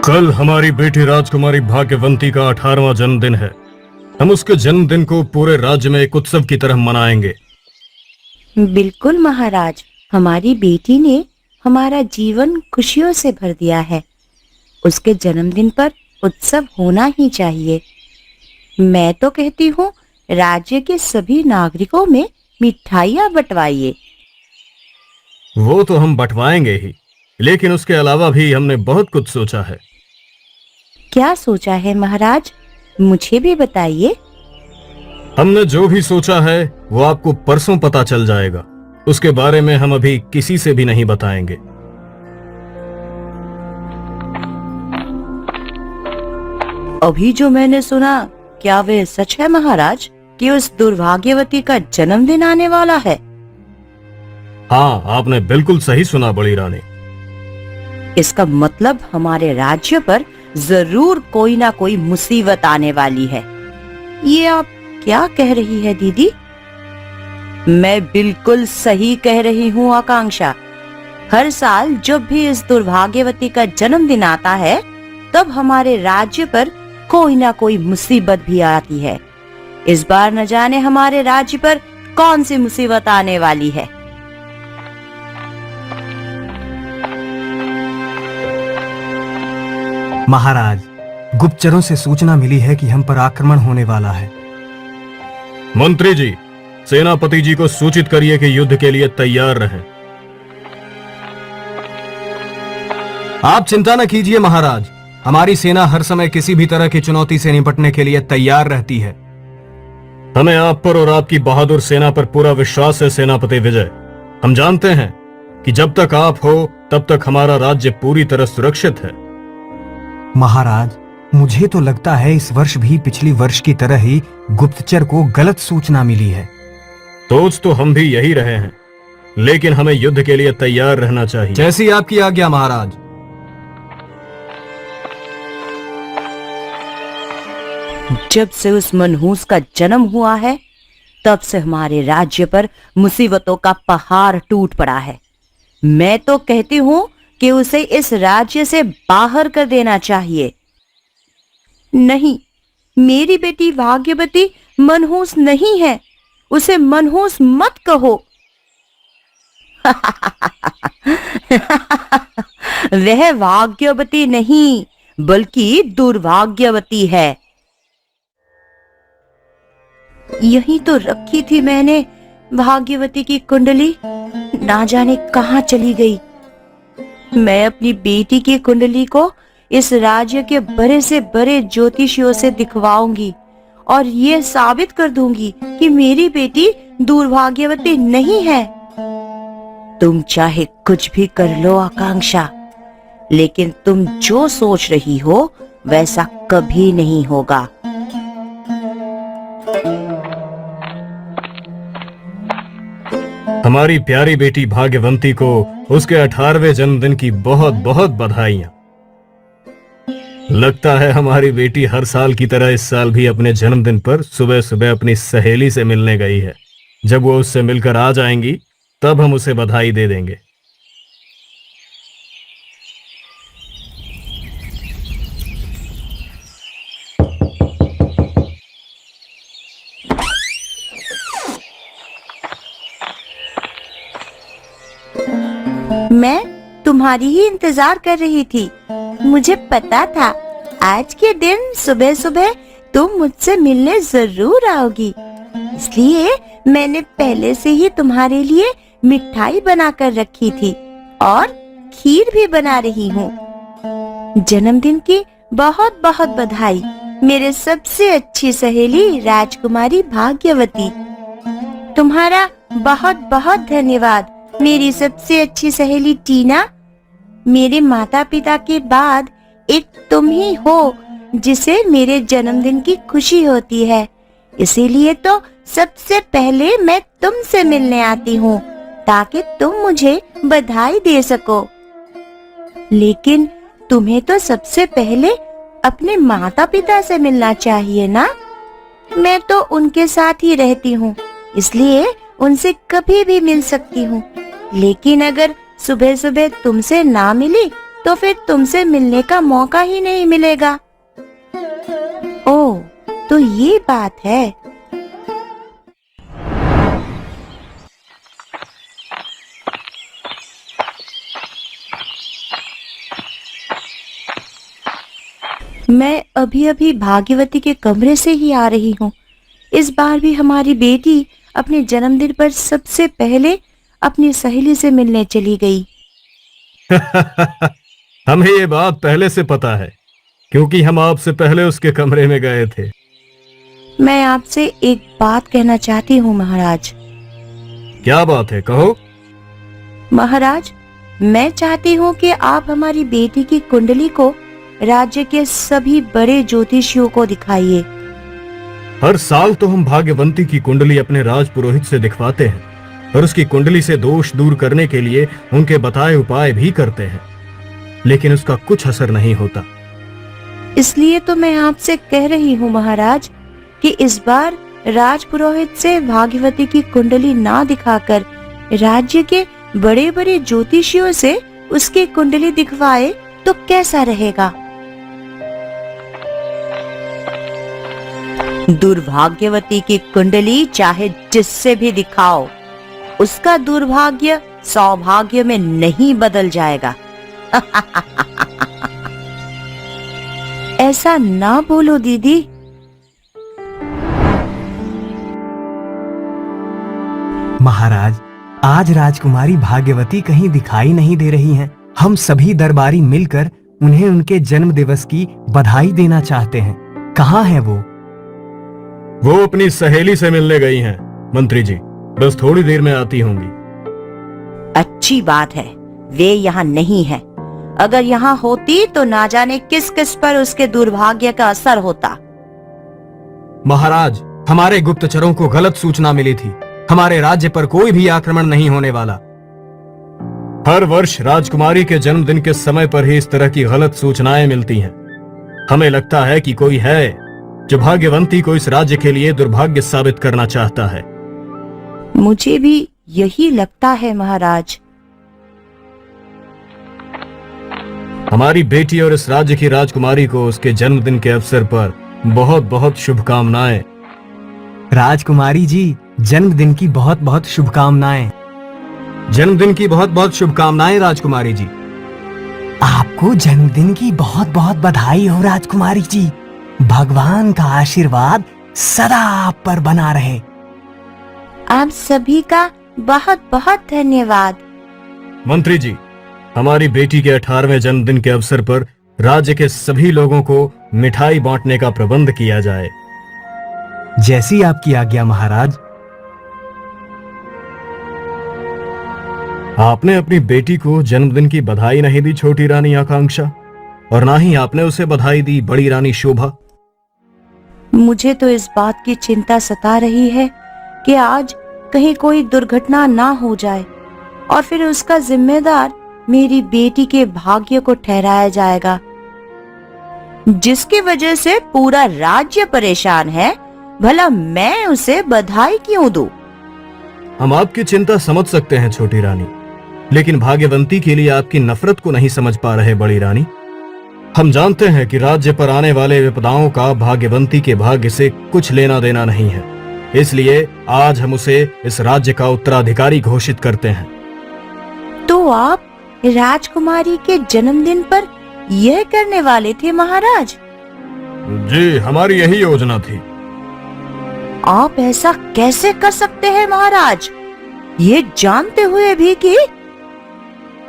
कल हमारी बेटी राजकुमारी भाग्यवंती का 18वां जन्मदिन है। हम उसके जन्मदिन को पूरे राज्य में एक उत्सव की तरह मनाएंगे। बिल्कुल महाराज, हमारी बेटी ने हमारा जीवन खुशियों से भर दिया है। उसके जन्मदिन पर उत्सव होना ही चाहिए। मैं तो कहती हूँ राज्य के सभी नागरिकों में मिठाइयाँ बंटवाइए। वो तो हम बंटवाएंगे ही, लेकिन उसके अलावा भी हमने बहुत कुछ सोचा है। क्या सोचा है महाराज, मुझे भी बताइए। हमने जो भी सोचा है वो आपको परसों पता चल जाएगा। उसके बारे में हम अभी किसी से भी नहीं बताएंगे। अभी जो मैंने सुना, क्या वे सच है महाराज कि उस दुर्भाग्यवती का जन्मदिन आने वाला है? हाँ, आपने बिल्कुल सही सुना बड़ी रानी। इसका मतलब हमारे राज्य पर जरूर कोई ना कोई मुसीबत आने वाली है। ये आप क्या कह रही है दीदी? मैं बिल्कुल सही कह रही हूँ आकांक्षा। हर साल जब भी इस दुर्भाग्यवती का जन्मदिन आता है, तब हमारे राज्य पर कोई ना कोई मुसीबत भी आती है। इस बार न जाने हमारे राज्य पर कौन सी मुसीबत आने वाली है। महाराज, गुप्तचरों से सूचना मिली है कि हम पर आक्रमण होने वाला है। मंत्री जी, सेनापति जी को सूचित करिए कि युद्ध के लिए तैयार रहें। आप चिंता न कीजिए महाराज, हमारी सेना हर समय किसी भी तरह की चुनौती से निपटने के लिए तैयार रहती है। हमें आप पर और आपकी बहादुर सेना पर पूरा विश्वास है सेनापति विजय। हम जानते हैं कि जब तक आप हो तब तक हमारा राज्य पूरी तरह सुरक्षित है। महाराज, मुझे तो लगता है इस वर्ष भी पिछली वर्ष की तरह ही गुप्तचर को गलत सूचना मिली है। सोच तो हम भी यही रहे हैं, लेकिन हमें युद्ध के लिए तैयार रहना चाहिए। जैसी आपकी आज्ञा महाराज। जब से उस मनहूस का जन्म हुआ है, तब से हमारे राज्य पर मुसीबतों का पहाड़ टूट पड़ा है। मैं तो कहती हूँ कि उसे इस राज्य से बाहर कर देना चाहिए। नहीं, मेरी बेटी भाग्यवती मनहूस नहीं है। उसे मनहूस मत कहो। वह भाग्यवती नहीं, बल्कि दुर्भाग्यवती है। यही तो रखी थी मैंने भाग्यवती की कुंडली, ना जाने कहां चली गई। मैं अपनी बेटी की कुंडली को इस राज्य के बड़े से बड़े ज्योतिषियों से दिखवाऊंगी और ये साबित कर दूंगी कि मेरी बेटी दुर्भाग्यवती नहीं है। तुम चाहे कुछ भी कर लो आकांक्षा, लेकिन तुम जो सोच रही हो वैसा कभी नहीं होगा। हमारी प्यारी बेटी भाग्यवंती को उसके 18वें जन्मदिन की बहुत बहुत बधाइयां। लगता है हमारी बेटी हर साल की तरह इस साल भी अपने जन्मदिन पर सुबह सुबह अपनी सहेली से मिलने गई है। जब वो उससे मिलकर आ जाएंगी, तब हम उसे बधाई दे देंगे। मैं तुम्हारी ही इंतजार कर रही थी। मुझे पता था आज के दिन सुबह सुबह तुम मुझसे मिलने जरूर आओगी, इसलिए मैंने पहले से ही तुम्हारे लिए मिठाई बनाकर रखी थी और खीर भी बना रही हूँ। जन्मदिन की बहुत बहुत बधाई मेरे सबसे अच्छी सहेली राजकुमारी भाग्यवती। तुम्हारा बहुत बहुत धन्यवाद मेरी सबसे अच्छी सहेली टीना। मेरे माता पिता के बाद एक तुम ही हो जिसे मेरे जन्मदिन की खुशी होती है, इसीलिए तो सबसे पहले मैं तुमसे मिलने आती हूँ ताकि तुम मुझे बधाई दे सको। लेकिन तुम्हें तो सबसे पहले अपने माता पिता से मिलना चाहिए ना। मैं तो उनके साथ ही रहती हूँ, इसलिए उनसे कभी भी मिल सकती हूँ। लेकिन अगर सुबह सुबह तुमसे ना मिली तो फिर तुमसे मिलने का मौका ही नहीं मिलेगा। ओह, तो ये बात है। मैं अभी अभी भाग्यवती के कमरे से ही आ रही हूँ। इस बार भी हमारी बेटी अपने जन्मदिन पर सबसे पहले अपनी सहेली से मिलने चली गई। हमें ये बात पहले से पता है, क्योंकि हम आपसे पहले उसके कमरे में गए थे। मैं आपसे एक बात कहना चाहती हूँ महाराज। क्या बात है, कहो। महाराज, मैं चाहती हूँ कि आप हमारी बेटी की कुंडली को राज्य के सभी बड़े ज्योतिषियों को दिखाइए। हर साल तो हम भाग्यवंती की कुंडली अपने राज पुरोहित से दिखवाते हैं और उसकी कुंडली से दोष दूर करने के लिए उनके बताए उपाय भी करते हैं, लेकिन उसका कुछ असर नहीं होता। इसलिए तो मैं आपसे कह रही हूँ महाराज कि इस बार राज पुरोहित से भाग्यवती की कुंडली ना दिखाकर राज्य के बड़े बड़े ज्योतिषियों से उसकी कुंडली दिखवाए तो कैसा रहेगा। दुर्भाग्यवती की कुंडली चाहे जिससे भी दिखाओ, उसका दुर्भाग्य सौभाग्य में नहीं बदल जाएगा। ऐसा ना बोलो दीदी। महाराज, आज राजकुमारी भाग्यवती कहीं दिखाई नहीं दे रही हैं। हम सभी दरबारी मिलकर उन्हें उनके जन्म दिवस की बधाई देना चाहते हैं। कहाँ है वो? वो अपनी सहेली से मिलने गई हैं, मंत्री जी। बस थोड़ी देर में आती होंगी। अच्छी बात है, वे यहाँ नहीं है। अगर यहाँ होती तो ना जाने किस किस पर उसके दुर्भाग्य का असर होता। महाराज, हमारे गुप्तचरों को गलत सूचना मिली थी। हमारे राज्य पर कोई भी आक्रमण नहीं होने वाला। हर वर्ष राजकुमारी के जन्मदिन के समय पर ही इस तरह की गलत सूचनाएं मिलती हैं। हमें लगता है कि कोई है जो भाग्यवंती को इस राज्य के लिए दुर्भाग्य साबित करना चाहता है। मुझे भी यही लगता है महाराज। हमारी बेटी और इस राज्य की राजकुमारी को उसके जन्मदिन के अवसर पर बहुत बहुत शुभकामनाएं। राजकुमारी जी, जन्मदिन की बहुत बहुत शुभकामनाएं। जन्मदिन की बहुत बहुत शुभकामनाएं राजकुमारी जी। आपको जन्मदिन की बहुत बहुत बधाई हो राजकुमारी जी। भगवान का आशीर्वाद सदा आप पर बना रहे। आप सभी का बहुत बहुत धन्यवाद। मंत्री जी, हमारी बेटी के 18वें जन्मदिन के अवसर पर राज्य के सभी लोगों को मिठाई बांटने का प्रबंध किया जाए। जैसी आपकी आज्ञा महाराज। आपने अपनी बेटी को जन्मदिन की बधाई नहीं दी छोटी रानी आकांक्षा, और ना ही आपने उसे बधाई दी बड़ी रानी शोभा। मुझे तो इस बात की चिंता सता रही है कि आज कहीं कोई दुर्घटना ना हो जाए और फिर उसका जिम्मेदार मेरी बेटी के भाग्य को ठहराया जाएगा, जिसकी वजह से पूरा राज्य परेशान है। भला मैं उसे बधाई क्यों दूं? हम आपकी चिंता समझ सकते हैं छोटी रानी, लेकिन भाग्यवंती के लिए आपकी नफरत को नहीं समझ पा रहे बड़ी रानी। हम जानते हैं कि राज्य पर आने वाले विपदाओं का भाग्यवंती के भाग्य से कुछ लेना देना नहीं है, इसलिए आज हम उसे इस राज्य का उत्तराधिकारी घोषित करते हैं। तो आप राजकुमारी के जन्मदिन पर यह करने वाले थे महाराज? जी, हमारी यही योजना थी। आप ऐसा कैसे कर सकते हैं महाराज, ये जानते हुए भी कि?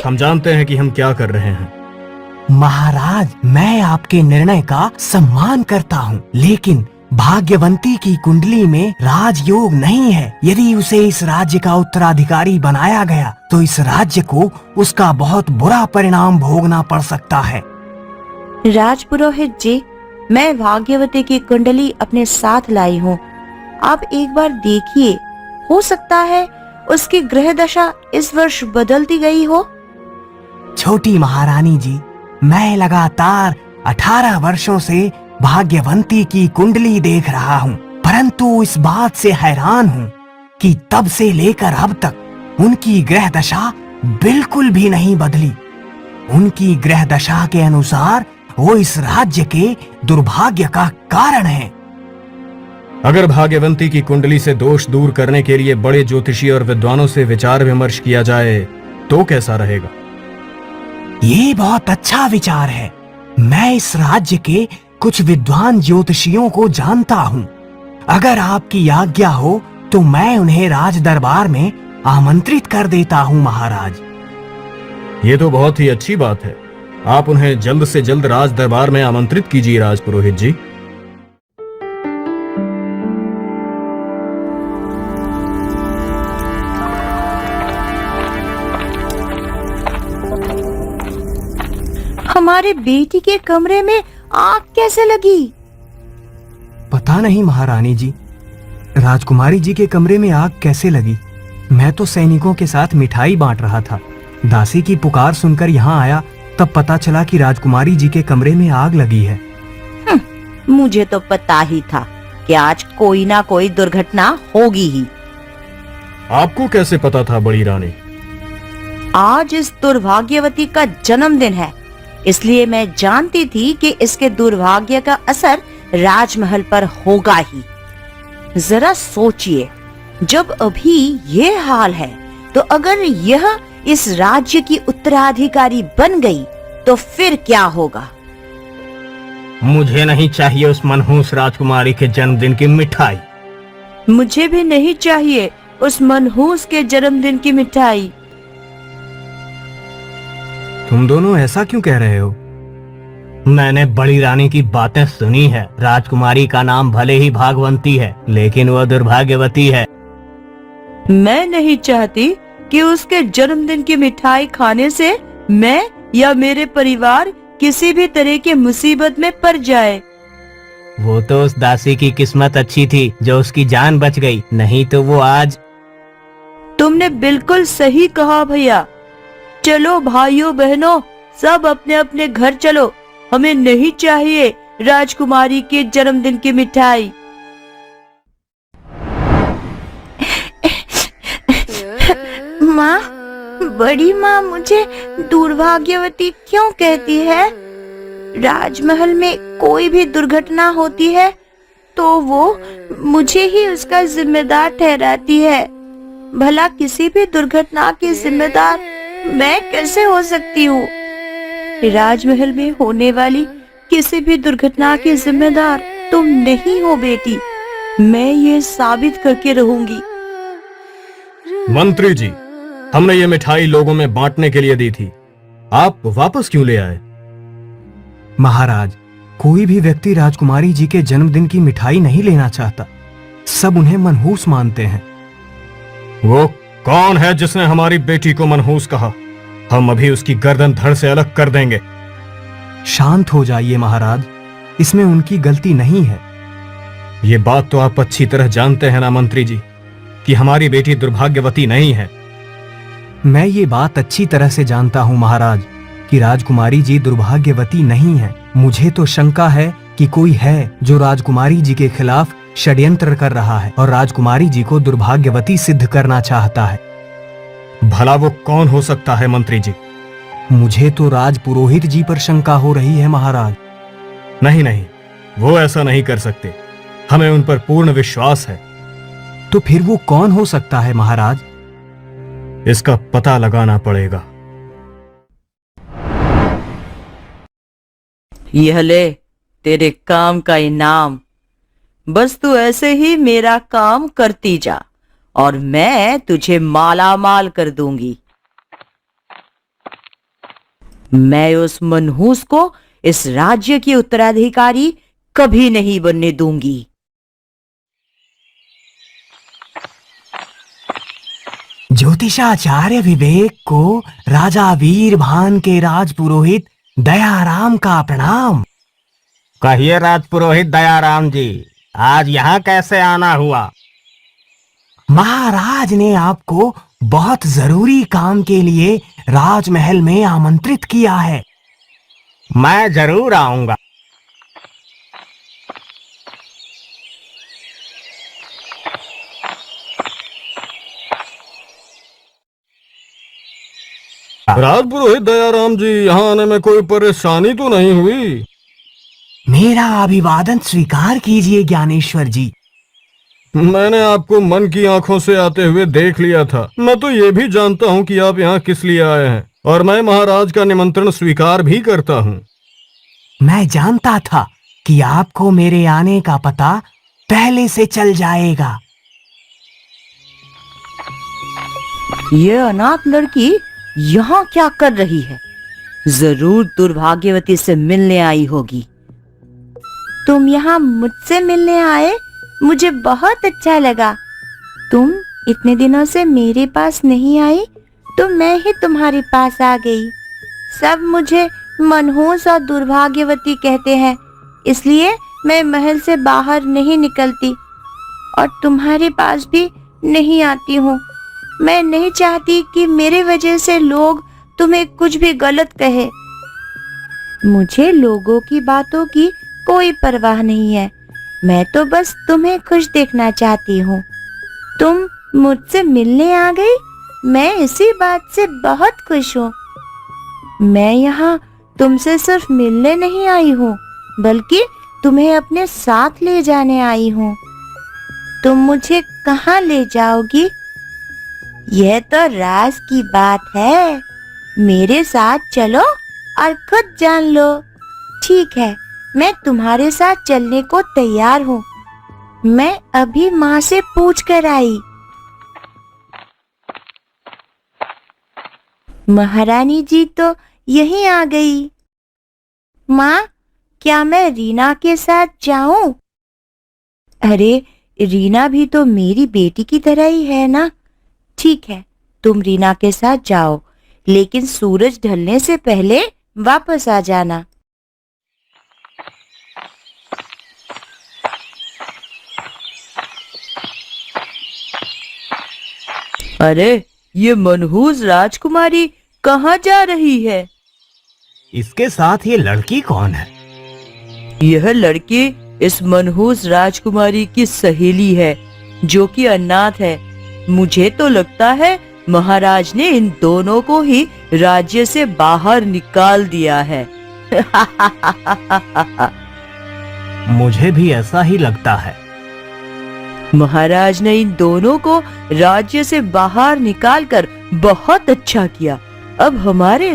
हम जानते हैं कि हम क्या कर रहे हैं। महाराज, मैं आपके निर्णय का सम्मान करता हूँ, लेकिन भाग्यवंती की कुंडली में राजयोग नहीं है। यदि उसे इस राज्य का उत्तराधिकारी बनाया गया तो इस राज्य को उसका बहुत बुरा परिणाम भोगना पड़ सकता है। राजपुरोहित जी, मैं भाग्यवती की कुंडली अपने साथ लाई हूँ। आप एक बार देखिए, हो सकता है उसकी ग्रह दशा इस वर्ष बदलती गई हो। छोटी महारानी जी, मैं लगातार 18 वर्षों से भाग्यवंती की कुंडली देख रहा हूँ, परंतु इस बात से हैरान हूँ कि तब से लेकर अब तक उनकी ग्रह दशा बिल्कुल भी नहीं बदली। उनकी ग्रह दशा के अनुसार वो इस राज्य के दुर्भाग्य का कारण है। अगर भाग्यवंती की कुंडली से दोष दूर करने के लिए बड़े ज्योतिषी और विद्वानों से विचार विमर्श किया जाए तो कैसा रहेगा? ये बहुत अच्छा विचार है। मैं इस राज्य के कुछ विद्वान ज्योतिषियों को जानता हूँ। अगर आपकी आज्ञा हो तो मैं उन्हें राज दरबार में आमंत्रित कर देता हूँ महाराज। ये तो बहुत ही अच्छी बात है। आप उन्हें जल्द से जल्द राज दरबार में आमंत्रित कीजिए राजपुरोहित जी। हमारे बेटी के कमरे में आग कैसे लगी? पता नहीं महारानी जी, राजकुमारी जी के कमरे में आग कैसे लगी। मैं तो सैनिकों के साथ मिठाई बांट रहा था। दासी की पुकार सुनकर यहाँ आया, तब पता चला कि राजकुमारी जी के कमरे में आग लगी है। मुझे तो पता ही था कि आज कोई ना कोई दुर्घटना होगी ही। आपको कैसे पता था बड़ी रानी? आज इस दुर्भाग्यवती का जन्मदिन है, इसलिए मैं जानती थी कि इसके दुर्भाग्य का असर राजमहल पर होगा ही। जरा सोचिए, जब अभी ये हाल है तो अगर यह इस राज्य की उत्तराधिकारी बन गई तो फिर क्या होगा? मुझे नहीं चाहिए उस मनहूस राजकुमारी के जन्मदिन की मिठाई। मुझे भी नहीं चाहिए उस मनहूस के जन्मदिन की मिठाई। तुम दोनों ऐसा क्यों कह रहे हो? मैंने बड़ी रानी की बातें सुनी है। राजकुमारी का नाम भले ही भाग्यवंती है, लेकिन वह दुर्भाग्यवती है। मैं नहीं चाहती कि उसके जन्मदिन की मिठाई खाने से मैं या मेरे परिवार किसी भी तरह की मुसीबत में पड़ जाए। वो तो उस दासी की किस्मत अच्छी थी जो उसकी जान बच गई, नहीं तो वो आज। तुमने बिल्कुल सही कहा भैया। चलो भाइयों बहनों, सब अपने अपने घर चलो। हमें नहीं चाहिए राजकुमारी के जन्मदिन की मिठाई। माँ, बड़ी माँ मुझे दुर्भाग्यवती क्यों कहती है? राजमहल में कोई भी दुर्घटना होती है तो वो मुझे ही उसका जिम्मेदार ठहराती है। भला किसी भी दुर्घटना की जिम्मेदार मैं कैसे हो सकती हूँ? राजमहल में होने वाली किसी भी दुर्घटना की जिम्मेदार तुम नहीं हो बेटी। मैं ये साबित करके रहूंगी। मंत्री जी, हमने ये मिठाई लोगों में बांटने के लिए दी थी, आप वापस क्यों ले आए? महाराज, कोई भी व्यक्ति राजकुमारी जी के जन्मदिन की मिठाई नहीं लेना चाहता। सब उन्हें मनहूस मानते हैं। वो कौन है जिसने हमारी बेटी को मनहूस कहा? हम अभी उसकी गर्दन धड़ से अलग कर देंगे। शांत हो जाइए महाराज, इसमें उनकी गलती नहीं है। ये बात तो आप अच्छी तरह जानते हैं ना मंत्री जी कि हमारी बेटी दुर्भाग्यवती नहीं है। मैं ये बात अच्छी तरह से जानता हूँ महाराज कि राजकुमारी जी दुर्भाग्यवती नहीं है। मुझे तो शंका है कि कोई है जो राजकुमारी जी के खिलाफ षड्यंत्र कर रहा है और राजकुमारी जी को दुर्भाग्यवती सिद्ध करना चाहता है। भला वो कौन हो सकता है मंत्री जी? मुझे तो राज पुरोहित जी पर शंका हो रही है महाराज। नहीं नहीं, वो ऐसा नहीं कर सकते। हमें उन पर पूर्ण विश्वास है। तो फिर वो कौन हो सकता है महाराज? इसका पता लगाना पड़ेगा। यह ले तेरे काम का इनाम। बस तू ऐसे ही मेरा काम करती जा और मैं तुझे माला माल कर दूंगी। मैं उस मनहूस को इस राज्य की उत्तराधिकारी कभी नहीं बनने दूंगी। ज्योतिषाचार्य विवेक को राजा वीरभान के राजपुरोहित दयाराम का प्रणाम। कहिए राजपुरोहित दयाराम जी, आज यहाँ कैसे आना हुआ? महाराज ने आपको बहुत जरूरी काम के लिए राजमहल में आमंत्रित किया है। मैं जरूर आऊंगा। राजपुरोहित दयाराम जी, यहाँ आने में कोई परेशानी तो नहीं हुई? मेरा अभिवादन स्वीकार कीजिए ज्ञानेश्वर जी। मैंने आपको मन की आंखों से आते हुए देख लिया था। मैं तो ये भी जानता हूँ कि आप यहाँ किस लिए आए हैं, और मैं महाराज का निमंत्रण स्वीकार भी करता हूँ। मैं जानता था कि आपको मेरे आने का पता पहले से चल जाएगा। ये अनाथ लड़की यहाँ क्या कर रही है? जरूर दुर्भाग्यवती से मिलने आई होगी। तुम यहाँ मुझसे मिलने आए, मुझे बहुत अच्छा लगा। तुम इतने दिनों से मेरे पास नहीं आई, तो मैं ही तुम्हारे पास आ गई। सब मुझे मनहूस और दुर्भाग्यवती कहते हैं, इसलिए मैं महल से बाहर नहीं निकलती और तुम्हारे पास भी नहीं आती हूँ। मैं नहीं चाहती कि मेरे वजह से लोग तुम्हें कुछ भी गलत कहे। मुझे लोगों की बातों की कोई परवाह नहीं है। मैं तो बस तुम्हें खुश देखना चाहती हूँ। तुम मुझसे मिलने आ गई, मैं इसी बात से बहुत खुश हूँ। मैं यहाँ तुमसे सिर्फ मिलने नहीं आई हूँ, बल्कि तुम्हें अपने साथ ले जाने आई हूँ। तुम मुझे कहाँ ले जाओगी? यह तो राज की बात है। मेरे साथ चलो और खुद जान लो। ठीक है, मैं तुम्हारे साथ चलने को तैयार हूँ। मैं अभी माँ से पूछ कर आई। महारानी जी तो यहीं आ गई। माँ, क्या मैं रीना के साथ जाऊं? अरे, रीना भी तो मेरी बेटी की तरह ही है ना। ठीक है, तुम रीना के साथ जाओ, लेकिन सूरज ढलने से पहले वापस आ जाना। अरे, ये मनहूस राजकुमारी कहाँ जा रही है? इसके साथ ये लड़की कौन है? यह लड़की इस मनहूस राजकुमारी की सहेली है, जो कि अनाथ है। मुझे तो लगता है महाराज ने इन दोनों को ही राज्य से बाहर निकाल दिया है। मुझे भी ऐसा ही लगता है। महाराज ने इन दोनों को राज्य से बाहर निकालकर बहुत अच्छा किया। अब हमारे